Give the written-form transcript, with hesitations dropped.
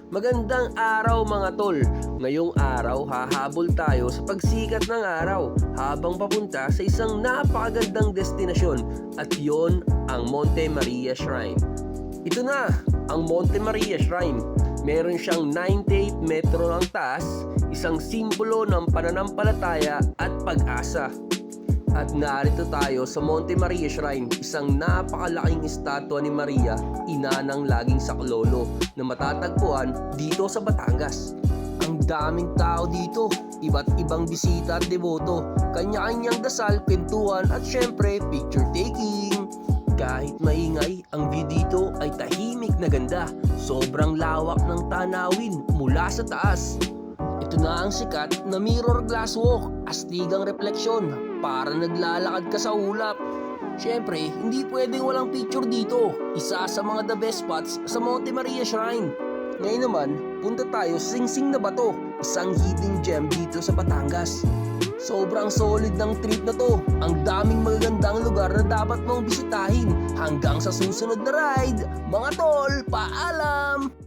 Magandang araw mga tol! Ngayong araw hahabol tayo sa pagsikat ng araw habang papunta sa isang napakagandang destinasyon at yon ang Monte Maria Shrine. Ito na ang Monte Maria Shrine. Meron siyang 98 metro ang taas, isang simbolo ng pananampalataya at pag-asa. At narito tayo sa Monte Maria Shrine, isang napakalaking estatwa ni Maria, ina ng laging saklolo, na matatagpuan dito sa Batangas. Ang daming tao dito, iba't ibang bisita at deboto, kanya-kanyang dasal, kwentuhan at syempre picture taking. Kahit maingay, ang view dito ay tahimik na ganda. Sobrang lawak ng tanawin mula sa taas. Ito na ang sikat na mirror glass walk, astigang refleksyon, para naglalakad ka sa ulap. Siyempre, hindi pwedeng walang picture dito. Isa sa mga the best spots sa Monte Maria Shrine. Ngayon naman, punta tayo sa Singsing na Bato, isang hidden gem dito sa Batangas. Sobrang solid ng trip na to. Ang daming magagandang lugar na dapat mong bisitahin. Hanggang sa susunod na ride, mga tol, paalam!